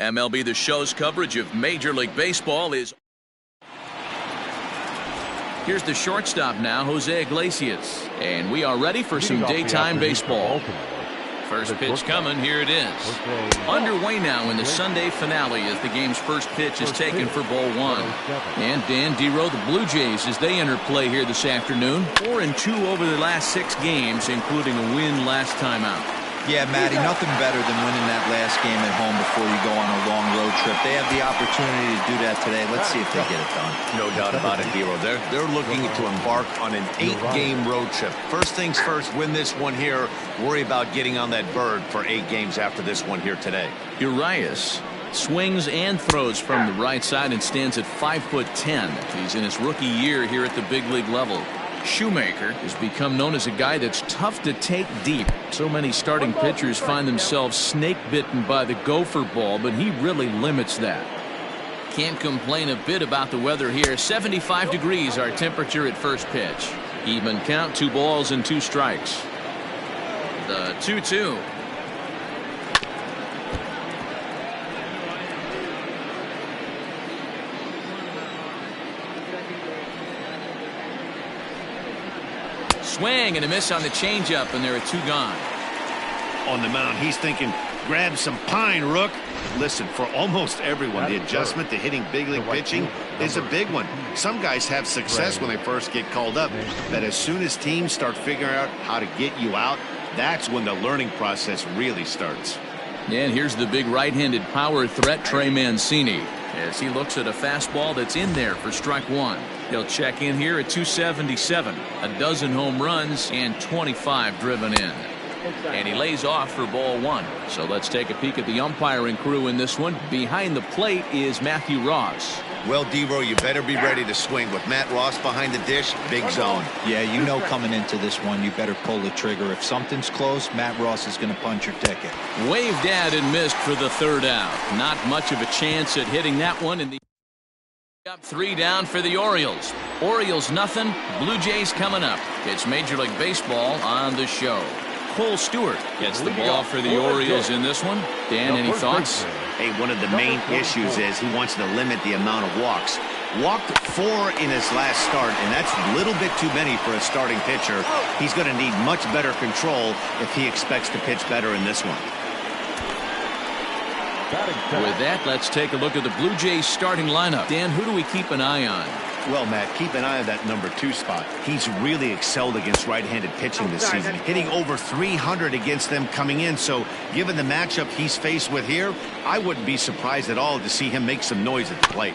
MLB The Show's coverage of Major League Baseball is... Here's the shortstop now, Jose Iglesias. And we are ready for some daytime baseball. First pitch coming, here it is. Underway now in the Sunday finale as the game's first pitch is taken for ball one. And Dan Dero, the Blue Jays, as they enter play here this afternoon. 4-2 over the last 6 games, including a win last time out. Yeah, Matty, nothing better than winning that last game at home before you go on a long road trip. They have the opportunity to do that today. Let's see if they get it done. No doubt about it, Dero. They're looking to embark on an 8-game road trip. First things first, win this one here. Worry about getting on that bird for 8 games after this one here today. Urias swings and throws from the right side and stands at 5'10". He's in his rookie year here at the big league level. Shoemaker has become known as a guy that's tough to take deep. So many starting pitchers find themselves snake bitten by the gopher ball, but he really limits that. Can't complain a bit about the weather here. 75 degrees our temperature at first pitch. Even count, 2 balls and 2 strikes. The 2-2. Swing and a miss on the changeup, and there are 2 gone. On the mound, he's thinking, grab some pine, Rook. Listen, for almost everyone, the adjustment to hitting big league pitching is a big one. Some guys have success when they first get called up, but as soon as teams start figuring out how to get you out, that's when the learning process really starts. And here's the big right-handed power threat, Trey Mancini, as he looks at a fastball that's in there for strike 1. He'll check in here at 277, a dozen home runs and 25 driven in. And he lays off for ball 1. So let's take a peek at the umpiring crew in this one. Behind the plate is Matthew Ross. Well, Dero, you better be ready to swing. With Matt Ross behind the dish, big zone. Yeah, you know coming into this one, you better pull the trigger. If something's close, Matt Ross is going to punch your ticket. Waved at and missed for the 3rd out. Not much of a chance at hitting that one in the... Up 3 down for the Orioles. Orioles nothing. Blue Jays coming up. It's Major League Baseball on the show. Cole Stewart gets the ball for the Orioles in this one. Dan, any thoughts? Hey, one of the main issues is he wants to limit the amount of walks. Walked 4 in his last start, and that's a little bit too many for a starting pitcher. He's going to need much better control if he expects to pitch better in this one. With that, let's take a look at the Blue Jays starting lineup. Dan, who do we keep an eye on? Well, Matt, keep an eye on that number 2 spot. He's really excelled against right-handed pitching this season, hitting over 300 against them coming in. So given the matchup he's faced with here, I wouldn't be surprised at all to see him make some noise at the plate.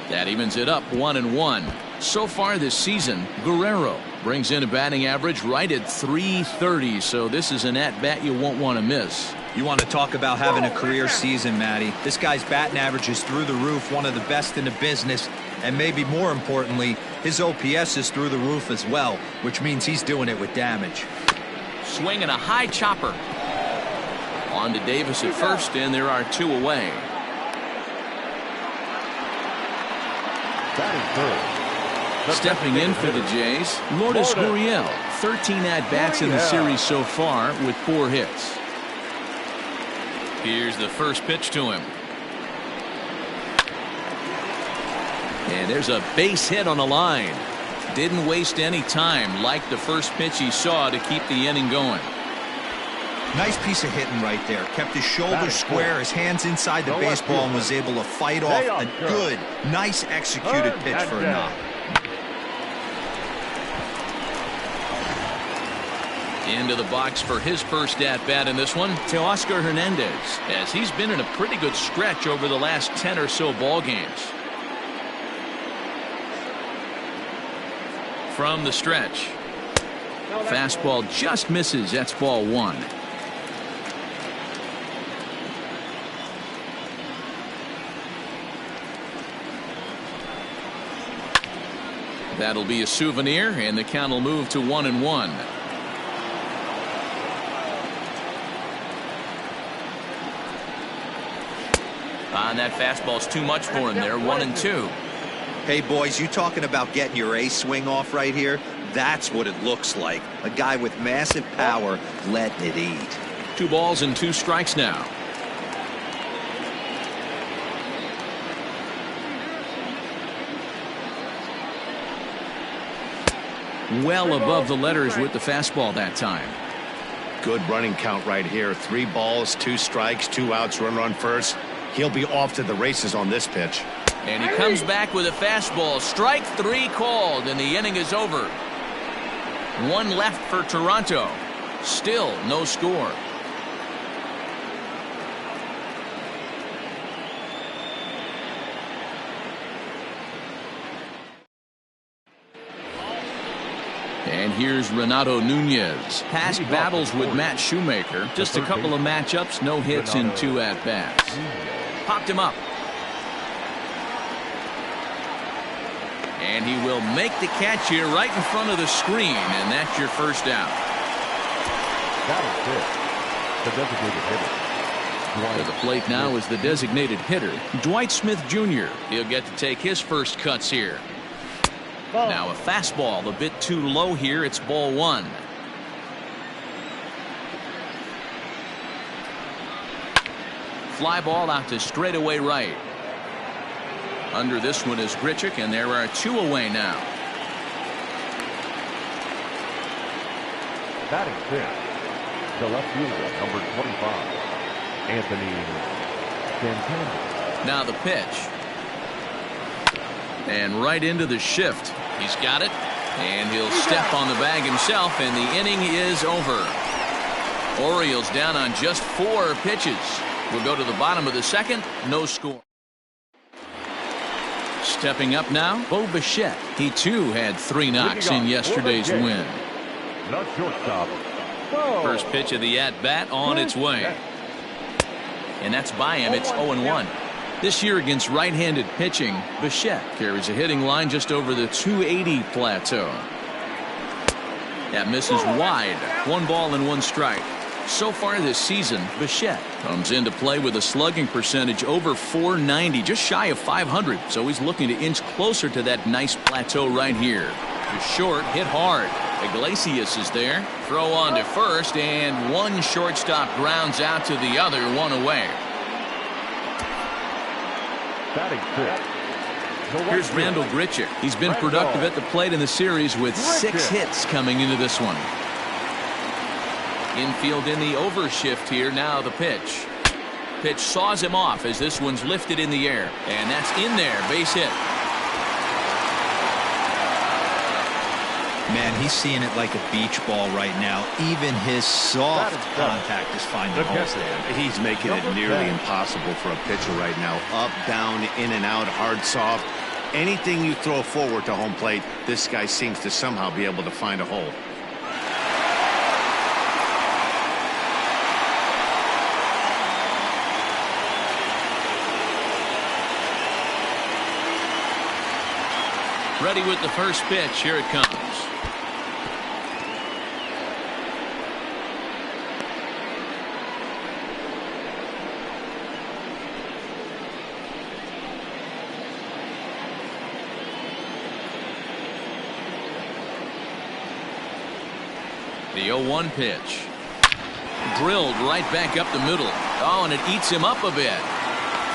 That evens it up 1-1. So far this season, Guerrero brings in a batting average right at .330, so this is an at-bat you won't want to miss. You want to talk about having a career season, Matty. This guy's batting average is through the roof, one of the best in the business, and maybe more importantly, his OPS is through the roof as well, which means he's doing it with damage. Swinging a high chopper. On to Davis at first, and there are 2 away. Stepping in for the Jays, Lourdes Gurriel. 13 at-bats in the series so far with 4 hits. Here's the first pitch to him. And there's a base hit on the line. Didn't waste any time, like the first pitch he saw, to keep the inning going. Nice piece of hitting right there. Kept his shoulders square, his hands inside the baseball, and was able to fight off a good, nice executed pitch for a knock. Into the box for his first at-bat in this one, Teoscar Hernandez, as he's been in a pretty good stretch over the last 10 or so ball games. From the stretch. Fastball just misses. That's ball 1. That'll be a souvenir, and the count will move to 1-1. And that fastball's too much for him there. 1-2. Hey, boys, you talking about getting your ace swing off right here? That's what it looks like. A guy with massive power letting it eat. 2 balls and 2 strikes now. Well above the letters with the fastball that time. Good running count right here. 3 balls, 2 strikes, 2 outs, runner on first. He'll be off to the races on this pitch. And he comes back with a fastball. Strike 3 called, and the inning is over. 1 left for Toronto. Still no score. And here's Renato Nunez. Past battles with Matt Shoemaker. Just a couple of matchups, no hits in 2 at-bats. Popped him up. And he will make the catch here right in front of the screen, and that's your first out. That is it. The designated hitter. To the plate now is the designated hitter, Dwight Smith Jr. He'll get to take his first cuts here. Now a fastball a bit too low here. It's ball 1. Fly ball out to straightaway right. Under this one is Grichuk, and there are 2 away now. Batting 5th, the left fielder, number 25, Anthony Santana. Now the pitch. And right into the shift. He's got it. And he'll step on the bag himself, and the inning is over. Orioles down on just 4 pitches. We'll go to the bottom of the 2nd. No score. Stepping up now, Bo Bichette. He too had 3 knocks in yesterday's win. Not shortstop. First pitch of the at-bat on its way. And that's by him. It's 0-1. This year against right-handed pitching, Bichette carries a hitting line just over the 280 plateau. That misses wide. 1 ball and 1 strike. So far this season, Bichette comes into play with a slugging percentage over .490, just shy of .500. So he's looking to inch closer to that nice plateau right here. To short, hit hard. Iglesias is there. Throw on to first, and 1 shortstop grounds out to the other, 1 away. Batting 5th. Here's Randall Grichuk. He's been productive at the plate in the series with 6 hits coming into this one. Infield in the overshift here. Now the pitch. Pitch saws him off as this one's lifted in the air. And that's in there. Base hit. Man, he's seeing it like a beach ball right now. Even his soft contact is finding holes there. He's making it nearly impossible for a pitcher right now. Up, down, in and out, hard, soft. Anything you throw forward to home plate, this guy seems to somehow be able to find a hole. Ready with the first pitch. Here it comes. The 0-1 pitch. Drilled right back up the middle. Oh, and it eats him up a bit.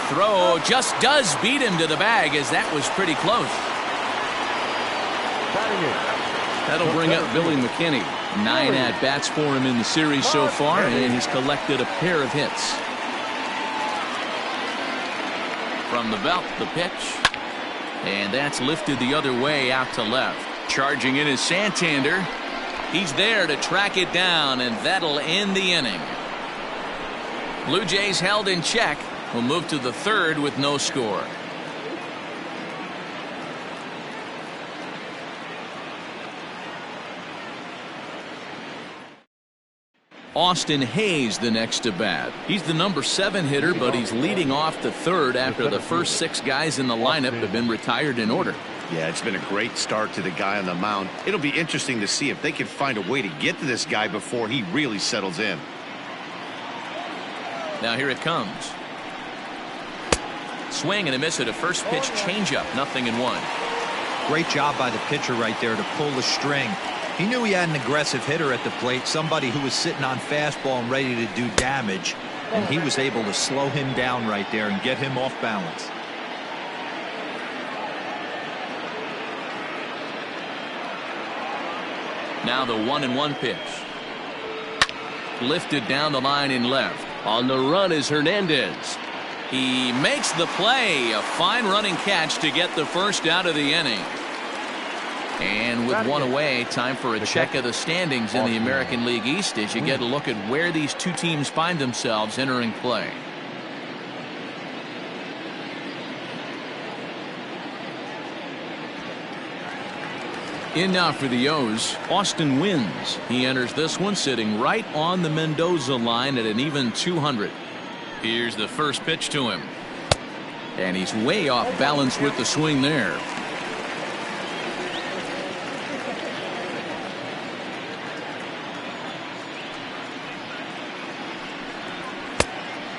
Throw just does beat him to the bag, as that was pretty close. That'll bring up Billy McKinney. 9 at-bats for him in the series so far, and he's collected a pair of hits. From the belt, the pitch. And that's lifted the other way out to left. Charging in is Santander. He's there to track it down, and that'll end the inning. Blue Jays held in check. Will move to the 3rd with no score. Austin Hayes the next to bat. He's the number 7 hitter, but he's leading off the 3rd after the first 6 guys in the lineup have been retired in order. Yeah, it's been a great start to the guy on the mound. It'll be interesting to see if they can find a way to get to this guy before he really settles in. Now here it comes. Swing and a miss at a first pitch changeup. 0-1. Great job by the pitcher right there to pull the string. He knew he had an aggressive hitter at the plate, somebody who was sitting on fastball and ready to do damage, and he was able to slow him down right there and get him off balance. Now the 1-1 pitch. Lifted down the line in left. On the run is Hernandez. He makes the play. A fine running catch to get the first out of the inning. And with one away, time for a check of the standings in the American League East as you get a look at where these two teams find themselves entering play. In now for the O's, Austin Wynns. He enters this one sitting right on the Mendoza line at an even 200. Here's the first pitch to him. And he's way off balance with the swing there.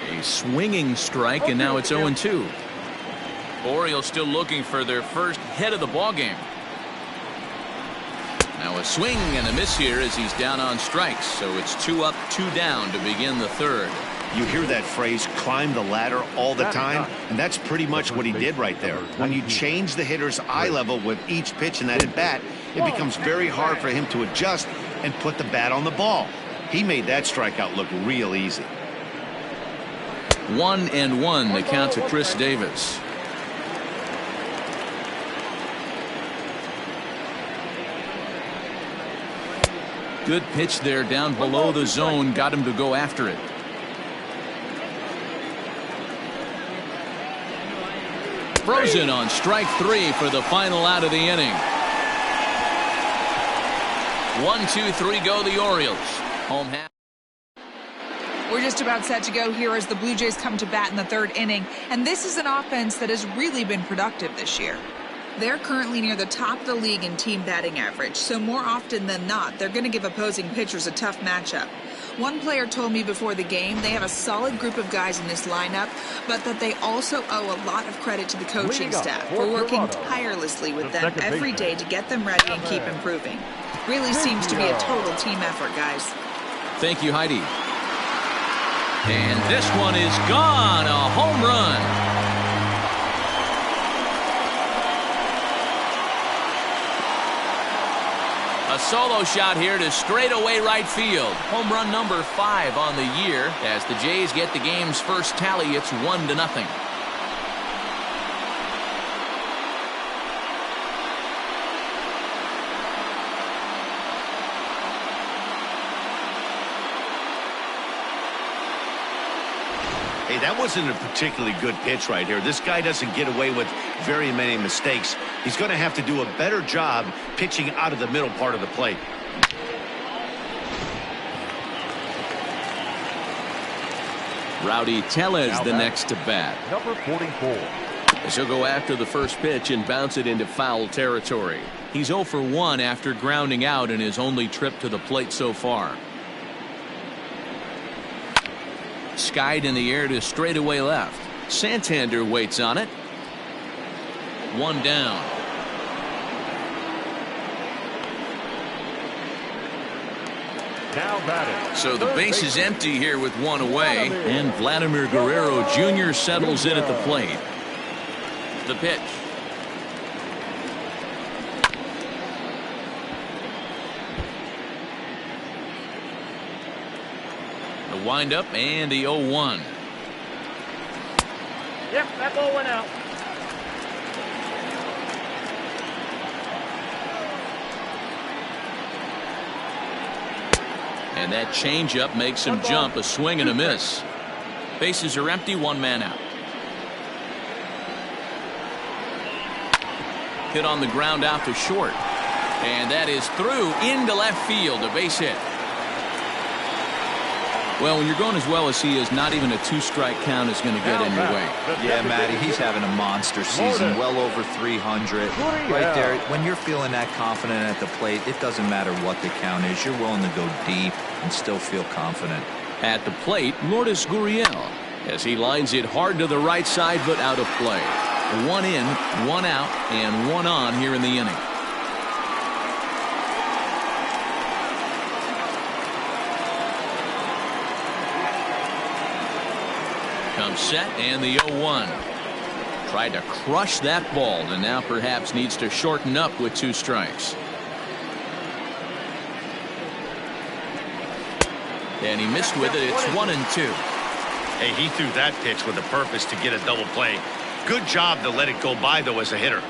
A swinging strike, and now it's 0-2. Orioles still looking for their first hit of the ball game. Now a swing and a miss here as he's down on strikes. So it's 2 up, 2 down to begin the third. You hear that phrase, climb the ladder, all the time, and that's pretty much what he did right there. When you change the hitter's eye level with each pitch in that at bat, it becomes very hard for him to adjust and put the bat on the ball. He made that strikeout look real easy. 1-1 the count to Chris Davis. Good pitch there down below the zone, got him to go after it. Frozen on strike 3 for the final out of the inning. 1-2-3 go the Orioles. Home half. We're just about set to go here as the Blue Jays come to bat in the third inning, and this is an offense that has really been productive this year. They're currently near the top of the league in team batting average, so more often than not, they're going to give opposing pitchers a tough matchup. One player told me before the game they have a solid group of guys in this lineup, but that they also owe a lot of credit to the coaching staff for working tirelessly with them every day to get them ready and keep improving. Really seems to be a total team effort, guys. Thank you, Heidi. And this one is gone, a home run. A solo shot here to straightaway right field. Home run number 5 on the year. As the Jays get the game's first tally, it's 1-0. Hey, that wasn't a particularly good pitch right here. This guy doesn't get away with very many mistakes. He's going to have to do a better job pitching out of the middle part of the plate. Rowdy Tellez the next to bat. Number 44. As he'll go after the first pitch and bounce it into foul territory. He's 0 for 1 after grounding out in his only trip to the plate so far. Skied in the air to straightaway left. Santander waits on it. 1 down. Now batting. So the base is empty here with 1 away, and Vladimir Guerrero Jr. settles in at the plate. The pitch. The windup and the 0-1. Yep, that ball went out. And that changeup makes him jump, a swing and a miss. Bases are empty, 1 man out. Hit on the ground out to short. And that is through into left field, a base hit. Well, when you're going as well as he is, not even a 2-strike count is going to get in your way. Yeah, Matty, he's having a monster season, well over 300. Right there, when you're feeling that confident at the plate, it doesn't matter what the count is. You're willing to go deep and still feel confident. At the plate, Lourdes Gurriel, as he lines it hard to the right side, but out of play. 1 in, 1 out, and 1 on here in the inning. Comes set and the 0-1. Tried to crush that ball and now perhaps needs to shorten up with 2 strikes. And he missed with it. It's 1-2. Hey, he threw that pitch with a purpose to get a double play. Good job to let it go by, though, as a hitter.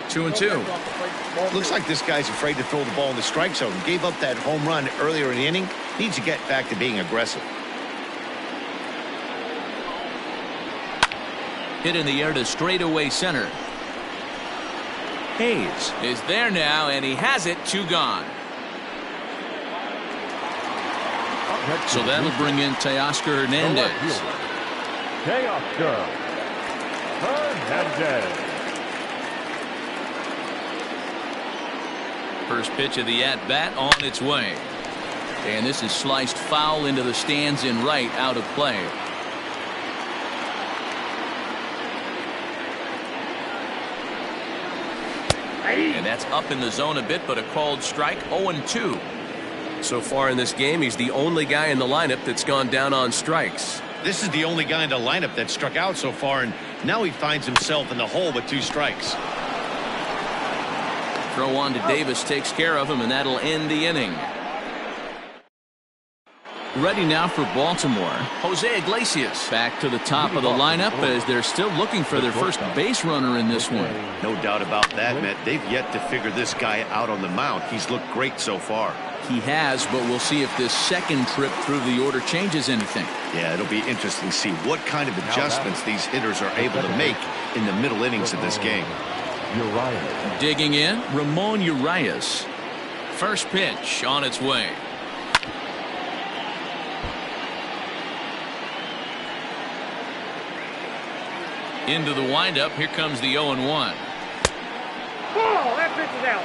2-2. Looks like this guy's afraid to throw the ball in the strike zone. Gave up that home run earlier in the inning. Needs to get back to being aggressive. Hit in the air to straightaway center. Hayes is there now, and he has it. 2 gone. So that'll bring in Teoscar Hernandez. Teoscar Hernandez. First pitch of the at-bat on its way. And this is sliced foul into the stands in right, out of play. And that's up in the zone a bit, but a called strike. 0-2. So far in this game, he's the only guy in the lineup that's gone down on strikes. This is the only guy in the lineup that struck out so far, and now he finds himself in the hole with 2 strikes. Throw on to Davis takes care of him, and that'll end the inning. Ready now for Baltimore, Jose Iglesias. Back to the top of the lineup as they're still looking for their first base runner in this one. No doubt about that, Matt. They've yet to figure this guy out on the mound. He's looked great so far. He has, but we'll see if this second trip through the order changes anything. Yeah, it'll be interesting to see what kind of adjustments these hitters are able to make in the middle innings of this game. Urias. Digging in, Ramon Urias. First pitch on its way. Into the windup. Here comes the 0-1. Oh, that pitch is out.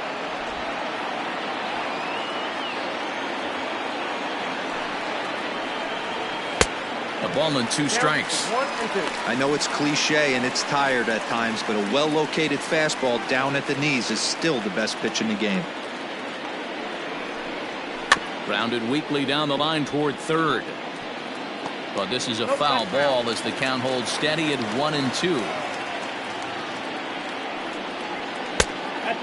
A ball and 2 strikes. 1 and 2. I know it's cliche and it's tired at times, but a well-located fastball down at the knees is still the best pitch in the game. Grounded weakly down the line toward third. But this is a foul ball as the count holds steady at 1-2.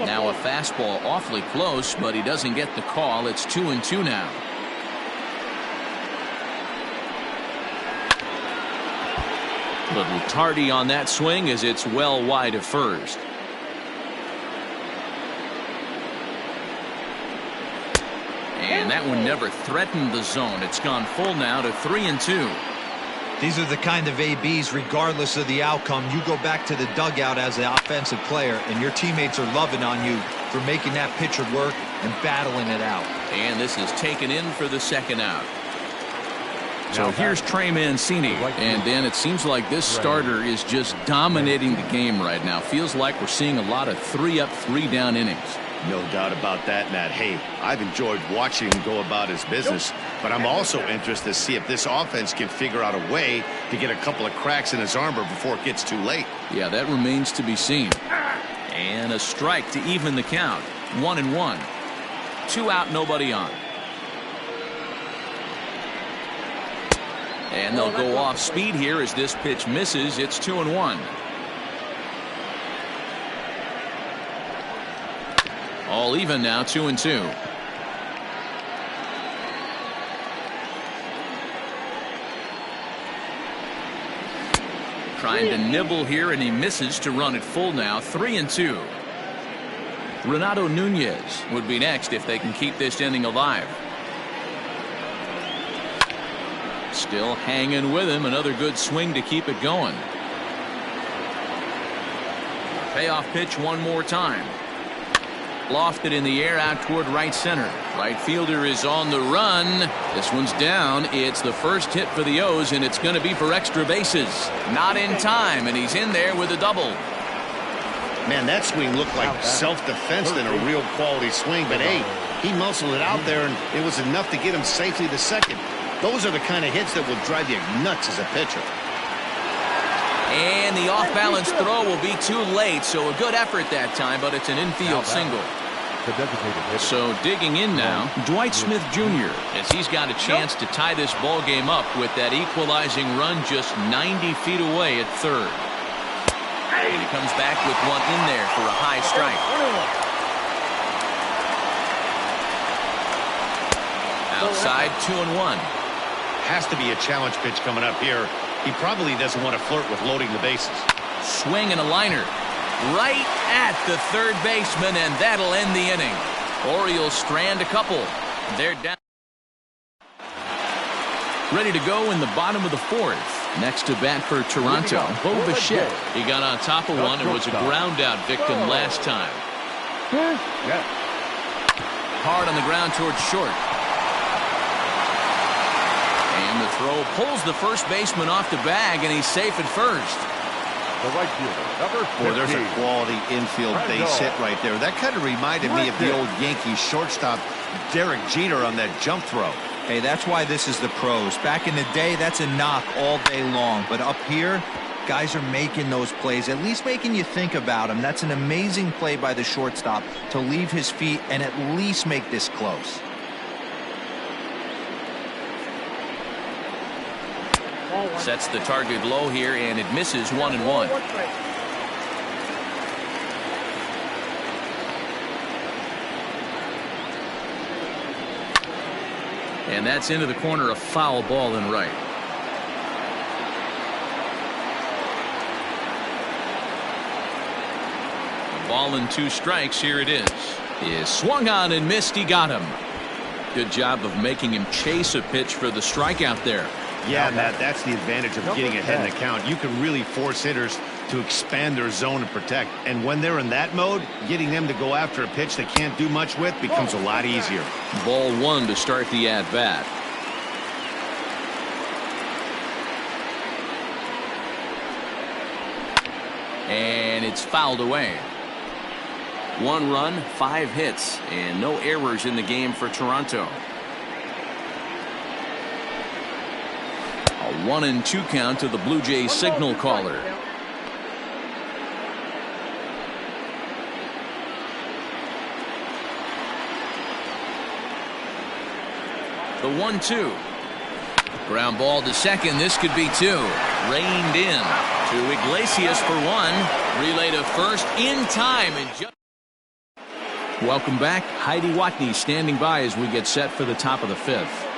Now a fastball awfully close, but he doesn't get the call. It's 2-2 now. Little tardy on that swing as it's well wide of first. And that one never threatened the zone. It's gone full now to 3-2. These are the kind of ABs, regardless of the outcome, you go back to the dugout as the offensive player, and your teammates are loving on you for making that pitcher work and battling it out. And this is taken in for the second out. So here's Trey Mancini, and then it seems like this starter is just dominating the game right now. Feels like we're seeing a lot of 3-up, 3-down innings. No doubt about that, Matt. Hey, I've enjoyed watching him go about his business, but I'm also interested to see if this offense can figure out a way to get a couple of cracks in his armor before it gets too late. Yeah, that remains to be seen. And a strike to even the count. 1-1. 2 out, nobody on. And they'll go off speed here as this pitch misses. It's 2-1. All even now, 2-2. Trying to nibble here, and he misses to run it full now. 3-2. Renato Nunez would be next if they can keep this inning alive. Still hanging with him. Another good swing to keep it going. Payoff pitch one more time. Lofted in the air out toward right center. Right fielder is on the run. This one's down. It's the first hit for the O's, and it's going to be for extra bases. Not in time, and he's in there with a double. Man, that swing looked like self-defense than a real quality swing, but hey, he muscled it out there, and it was enough to get him safely to second. Those are the kind of hits that will drive you nuts as a pitcher. And the off-balance throw will be too late, so a good effort that time, but it's an infield single. So digging in now, Dwight Smith Jr. as he's got a chance to tie this ball game up with that equalizing run just 90 feet away at third. And he comes back with one in there for a high strike. Outside 2-1. Has to be a challenge pitch coming up here. He probably doesn't want to flirt with loading the bases. Swing and a liner. Right at the third baseman, and that'll end the inning. Orioles strand a couple. They're down. Ready to go in the bottom of the fourth. Next to bat for Toronto, Bo Bichette. He got on top of one and was a ground out victim last time. Hard on the ground towards short. And the throw pulls the first baseman off the bag, and he's safe at first. The right fielder, number 15. Boy, there's a quality infield base hit right there. That kind of reminded me of the old Yankees shortstop Derek Jeter on that jump throw. Hey, that's why this is the pros. Back in the day, that's a knock all day long. But up here, guys are making those plays, at least making you think about them. That's an amazing play by the shortstop to leave his feet and at least make this close. Sets the target low here, and it misses 1-1. And that's into the corner, a foul ball in right. A ball and 2 strikes. Here it is swung on and missed. He got him. Good job of making him chase a pitch for the strikeout there. Yeah, Matt, that's the advantage of getting ahead in the count. You can really force hitters to expand their zone and protect. And when they're in that mode, getting them to go after a pitch they can't do much with becomes a lot easier. Ball 1 to start the at-bat. And it's fouled away. 1 run, 5 hits, and no errors in the game for Toronto. A 1-2 count to the Blue Jays signal caller. The 1-2. Ground ball to second. This could be 2. Reined in to Iglesias for 1. Relay to first in time. And welcome back. Heidi Watney standing by as we get set for the top of the 5th.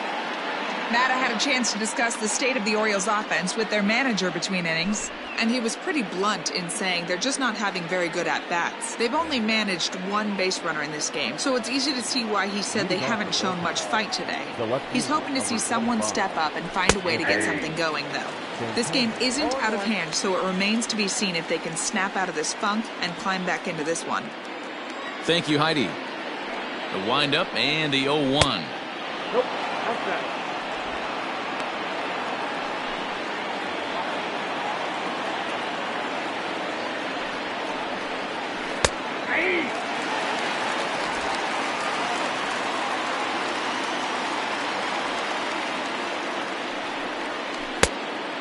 Matt, I had a chance to discuss the state of the Orioles offense with their manager between innings, and he was pretty blunt in saying they're just not having very good at-bats. They've only managed 1 base runner in this game, so it's easy to see why he said they haven't shown much fight today. He's hoping to see someone step up and find a way to get something going, though. This game isn't out of hand, so it remains to be seen if they can snap out of this funk and climb back into this one. Thank you, Heidi. The windup and the 0-1. Nope, outside.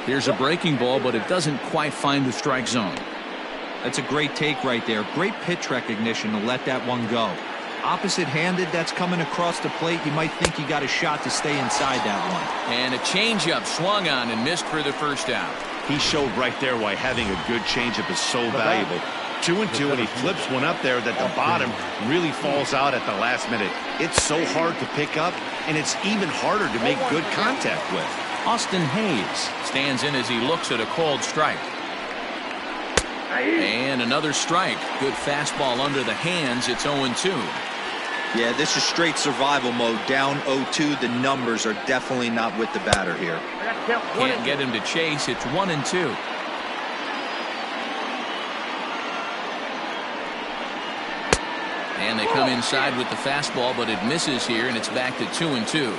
Here's a breaking ball, but it doesn't quite find the strike zone. That's a great take right there. Great pitch recognition to let that one go. Opposite-handed, that's coming across the plate. You might think you got a shot to stay inside that one. And a changeup swung on and missed for the first out. He showed right there why having a good changeup is so valuable. 2-2, and he flips one up there that the bottom really falls out at the last minute. It's so hard to pick up, and it's even harder to make good contact with. Austin Hayes stands in as he looks at a called strike. And another strike. Good fastball under the hands. It's 0-2. Yeah, this is straight survival mode. Down 0-2. The numbers are definitely not with the batter here. Can't get him to chase. It's 1-2. And they come inside with the fastball, but it misses here, and it's back to 2-2.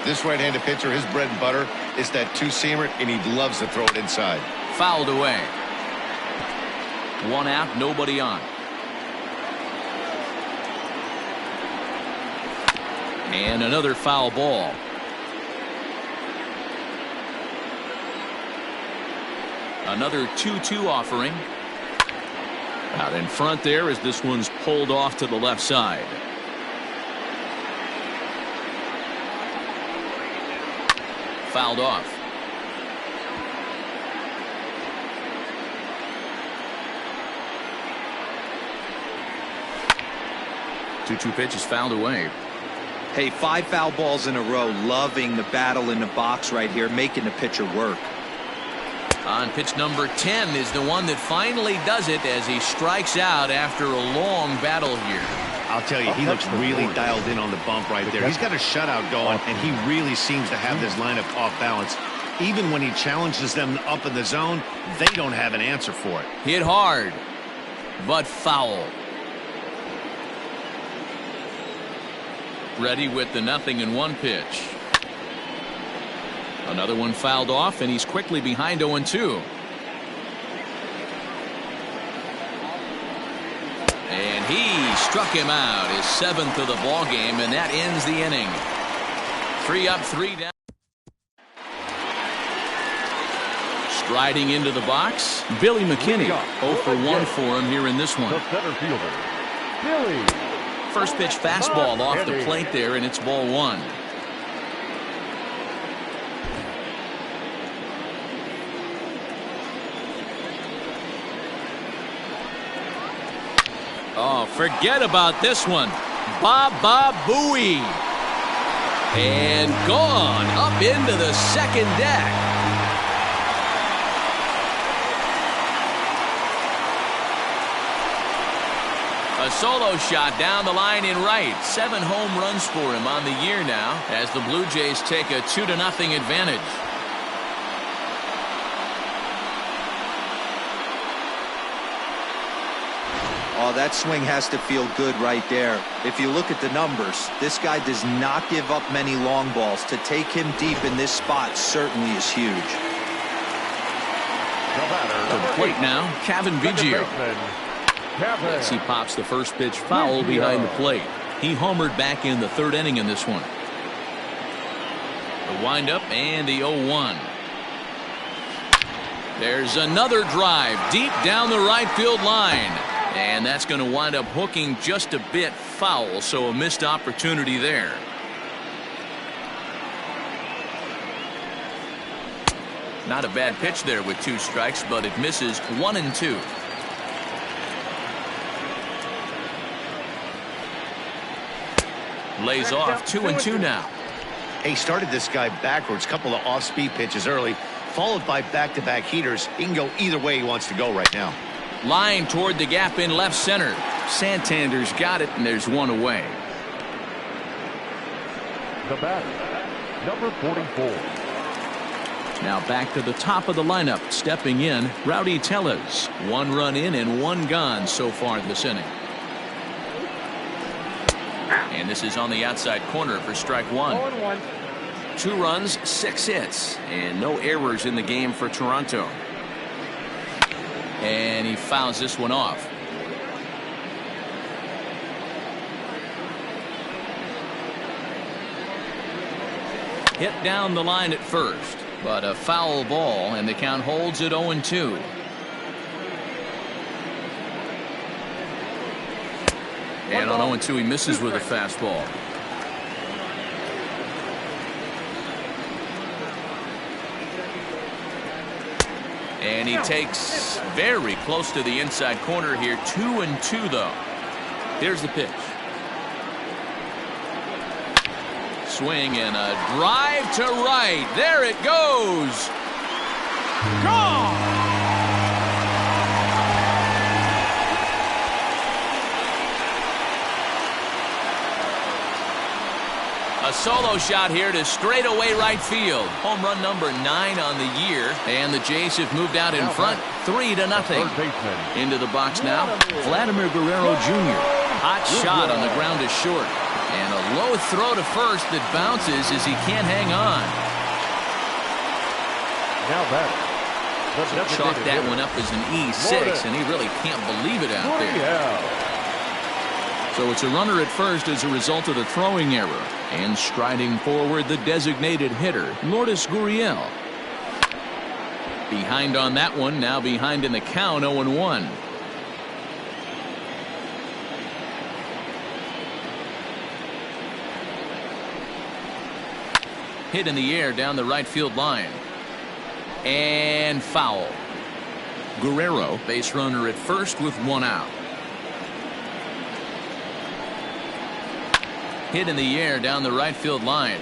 This right-handed pitcher, his bread and butter is that 2-seamer, and he loves to throw it inside. Fouled away. 1 out, nobody on. And another foul ball. Another 2-2 offering. Out in front there as this one's pulled off to the left side. Fouled off. Two pitch is fouled away. Hey, 5 foul balls in a row, loving the battle in the box right here, making the pitcher work. On pitch number 10 is the one that finally does it as he strikes out after a long battle here. I'll tell you, he looks really dialed in on the bump right there. He's got a shutout going, and he really seems to have this lineup off balance. Even when he challenges them up in the zone, they don't have an answer for it. Hit hard, but foul. Ready with the 0-1 pitch. Another one fouled off, and he's quickly behind 0-2. And he struck him out, his 7th of the ball game, and that ends the inning. 3 up, 3 down. Striding into the box, Billy McKinney. 0 for 1 for him here in this one. The center fielder, Billy. First pitch fastball off the plate there, and it's ball 1. Oh, forget about this one. Baba Booey. And gone up into the second deck. A solo shot down the line in right. 7 home runs for him on the year now as the Blue Jays take a 2-0 advantage. Oh, that swing has to feel good right there. If you look at the numbers, this guy does not give up many long balls. To take him deep in this spot certainly is huge. To the plate now, Tbjmay24. As he pops the first pitch foul behind the plate. He homered back in the 3rd inning in this one. The windup and the 0-1. There's another drive deep down the right field line. And that's going to wind up hooking just a bit foul, so a missed opportunity there. Not a bad pitch there with 2 strikes, but it misses 1-2. Lays off 2-2 now. He started this guy backwards, couple of off-speed pitches early, followed by back-to-back heaters. He can go either way he wants to go right now. Line toward the gap in left center. Santander's got it, and there's 1 away. The batter, number 44. Now back to the top of the lineup. Stepping in, Rowdy Tellez. 1 run in and 1 gone so far this inning. And this is on the outside corner for strike 1. 2 runs, 6 hits, and no errors in the game for Toronto. And he fouls this one off. Hit down the line at first, but a foul ball, and the count holds at 0-2. And on 0-2, he misses with a fastball. And he takes very close to the inside corner here. 2-2 though. Here's the pitch. Swing and a drive to right. There it goes. Gone. A solo shot here to straightaway right field. Home run number 9 on the year. And the Jays have moved out in front 3-0. Into the box now, Vladimir Guerrero Jr. Hot shot on the ground to short. And a low throw to first that bounces as he can't hang on. Now batter. Chalked that one up as an E6, and he really can't believe it out there. So it's a runner at first as a result of the throwing error. And striding forward, the designated hitter, Lourdes Gurriel. Behind on that one, now behind in the count, 0-1. Hit in the air down the right field line. And foul. Guerrero, base runner at first with 1 out. Hit in the air down the right field line.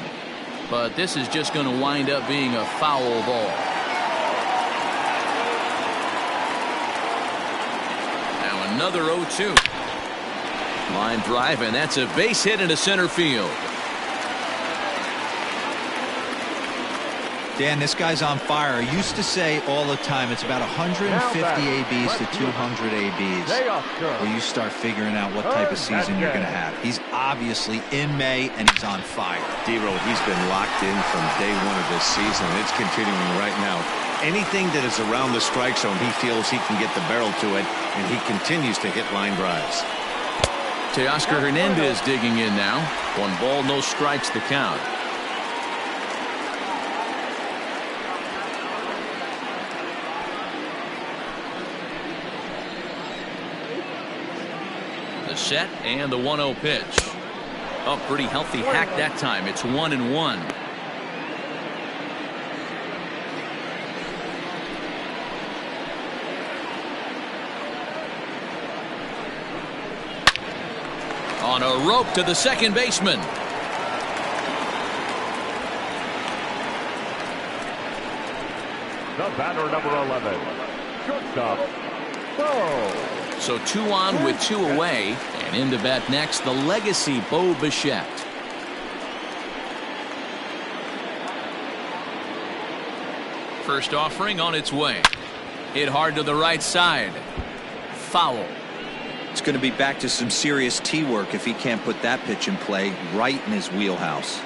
But this is just going to wind up being a foul ball. Now another 0-2. Line drive, and that's a base hit into center field. Dan, this guy's on fire. I used to say all the time it's about 150 ABs to 200 ABs where you start figuring out what type of season you're going to have. He's obviously in May, and he's on fire. D-Row, he's been locked in from day one of this season. It's continuing right now. Anything that is around the strike zone, he feels he can get the barrel to it, and he continues to hit line drives. Teoscar Hernandez digging in now. 1 ball, no strikes the count. The set and the 1-0 pitch. Oh, pretty healthy hack that time. It's 1-1. On a rope to the second baseman. The batter, number 11, shortstop, Bo. So 2 on with 2 away, and in to bat next, the legacy Bo Bichette. First offering on its way. Hit hard to the right side. Foul. It's going to be back to some serious tee work if he can't put that pitch in play right in his wheelhouse.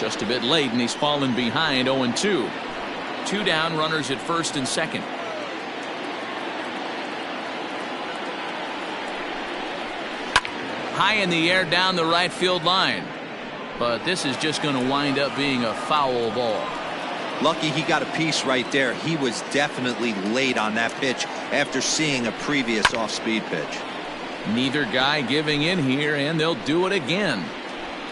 Just a bit late, and he's fallen behind 0-2. 2 down, runners at first and second. High in the air down the right field line. But this is just going to wind up being a foul ball. Lucky he got a piece right there. He was definitely late on that pitch after seeing a previous off-speed pitch. Neither guy giving in here, and they'll do it again.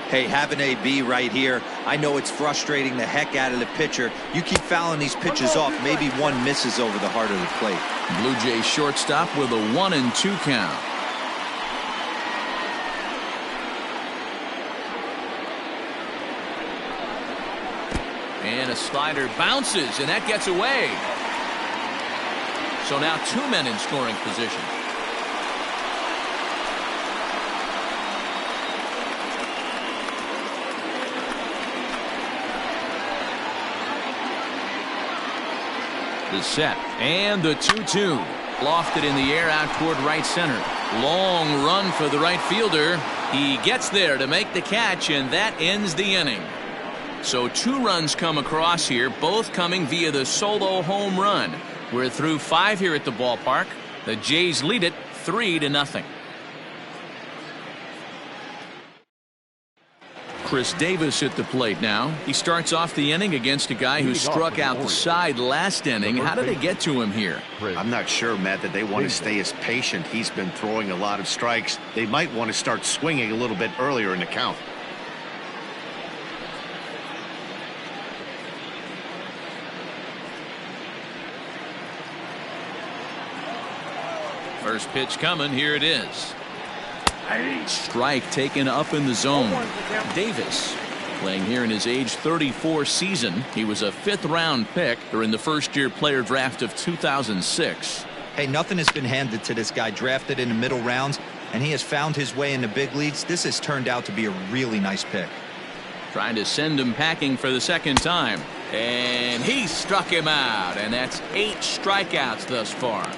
Hey, have an AB right here. I know it's frustrating the heck out of the pitcher. You keep fouling these pitches off, maybe one misses over the heart of the plate. Blue Jays shortstop with a 1-2 count. And a slider bounces, and that gets away. So now 2 men in scoring position. The set and the 2-2. Lofted in the air out toward right center. Long run for the right fielder. He gets there to make the catch, and that ends the inning. So 2 runs come across here, both coming via the solo home run. We're through 5 here at the ballpark. The Jays lead it 3-0. Chris Davis at the plate now. He starts off the inning against a guy who struck out the side last inning. How did they get to him here? I'm not sure, Matt, that they want to stay as patient. He's been throwing a lot of strikes. They might want to start swinging a little bit earlier in the count. First pitch coming. Here it is. Strike taken up in the zone. Davis playing here in his age 34 season. He was a 5th round pick during the first-year player draft of 2006. Hey, nothing has been handed to this guy. Drafted in the middle rounds, and he has found his way in the big leagues. This has turned out to be a really nice pick. Trying to send him packing for the second time. And he struck him out, and that's 8 strikeouts thus far.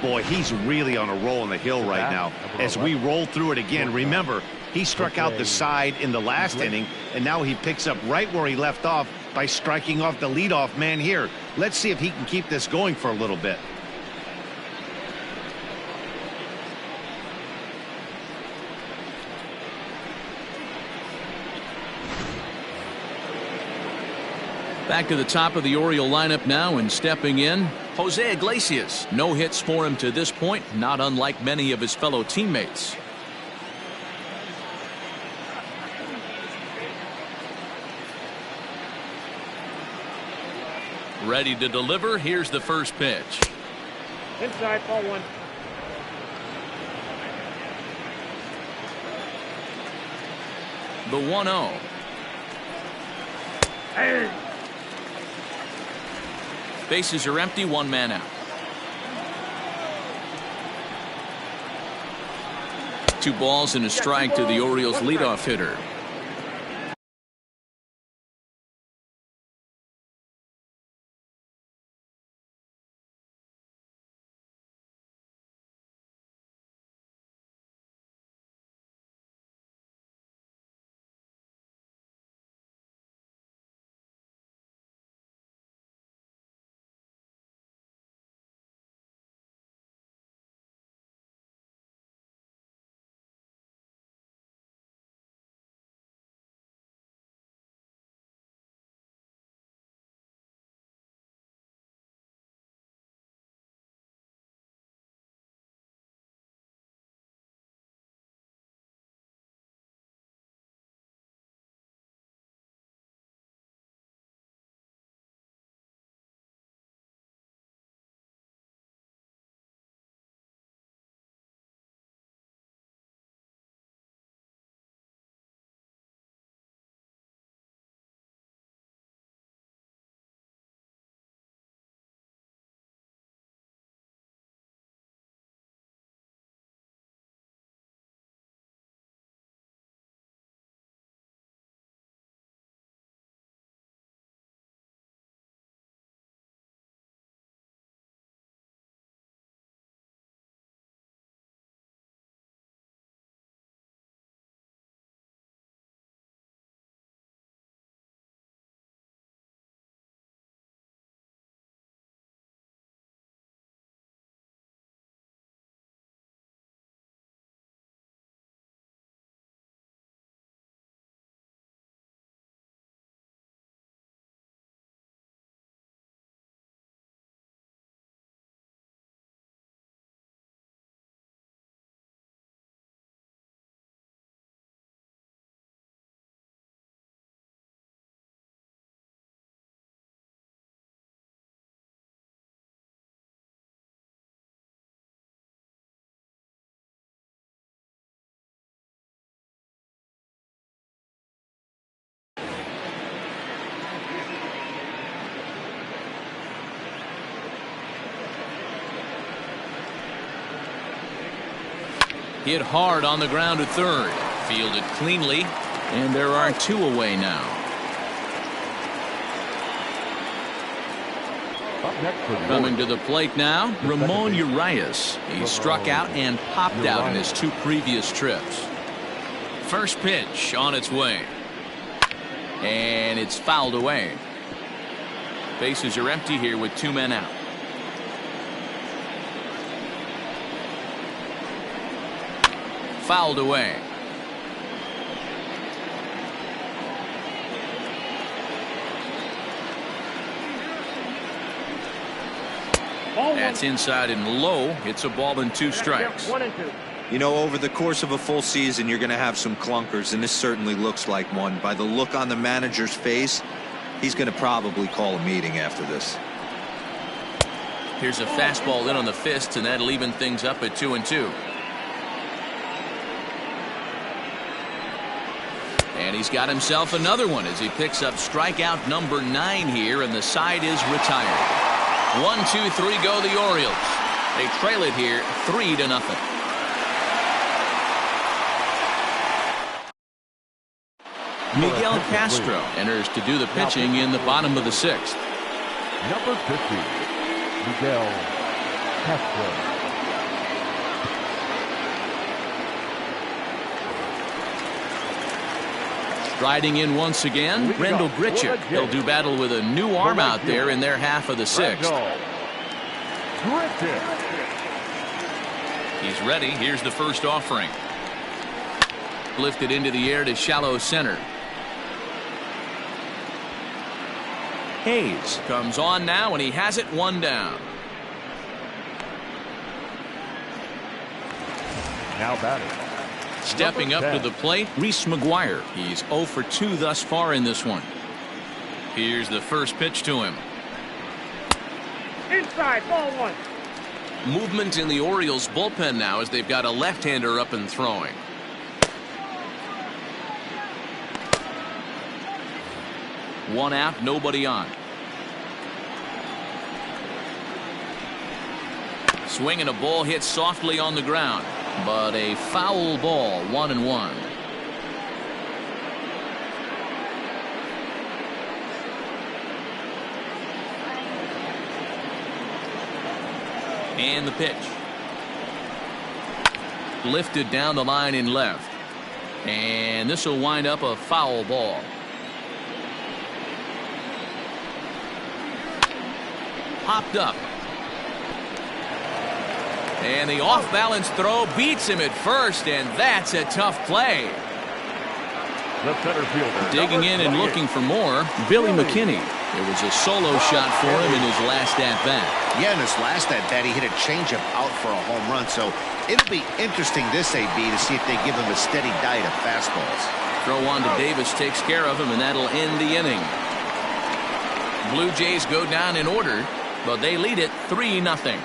Boy, he's really on a roll on the hill right now. As we roll through it again, remember, he struck out the side in the last inning, and now he picks up right where he left off by striking off the leadoff man here. Let's see if he can keep this going for a little bit. Back to the top of the Oriole lineup now, and stepping in, Jose Iglesias. No hits for him to this point, not unlike many of his fellow teammates. Ready to deliver. Here's the first pitch. Inside, ball 1. The 1-0. Hey. Bases are empty, one man out. 2 balls and a strike to the Orioles leadoff hitter. Hit hard on the ground to third. Fielded cleanly. And there are 2 away now. Coming to the plate now, Ramon Urias. He struck out and popped out in his 2 previous trips. First pitch on its way. And it's fouled away. Bases are empty here with 2 men out. Fouled away. That's inside and low. It's a ball and 2 strikes. 1 and 2. You know, over the course of a full season, you're going to have some clunkers, and this certainly looks like one. By the look on the manager's face, he's going to probably call a meeting after this. Here's a fastball in on the fist, and that'll even things up at 2-2. And he's got himself another one as he picks up strikeout number 9 here, and the side is retired. 1, 2, 3 go the Orioles. They trail it here 3-0. Miguel Castro enters to do the pitching in the bottom of the 6th. Number 50, Miguel Castro. Striding in once again, Rendell Grichuk. He'll do battle with a new arm out there in their half of the 6th. He's ready. Here's the first offering. Lifted into the air to shallow center. Hayes comes on now, and he has it 1 down. Now batting. Stepping up to the plate, Reese McGuire. He's 0 for 2 thus far in this one. Here's the first pitch to him. Inside, ball 1. Movement in the Orioles bullpen now as they've got a left-hander up and throwing. One out, nobody on. Swing and a ball hit softly on the ground, but a foul ball. 1-1. And the pitch. Lifted down the line in left. And this will wind up a foul ball. Popped up. And the off-balance throw beats him at first, and that's a tough play. The center fielder. Digging in and looking for more, Billy McKinney. It was a solo shot for him in his last at-bat. Yeah, in his last at-bat, he hit a changeup out for a home run, so it'll be interesting this AB to see if they give him a steady diet of fastballs. Throw on to Davis takes care of him, and that'll end the inning. Blue Jays go down in order, but they lead it 3-0.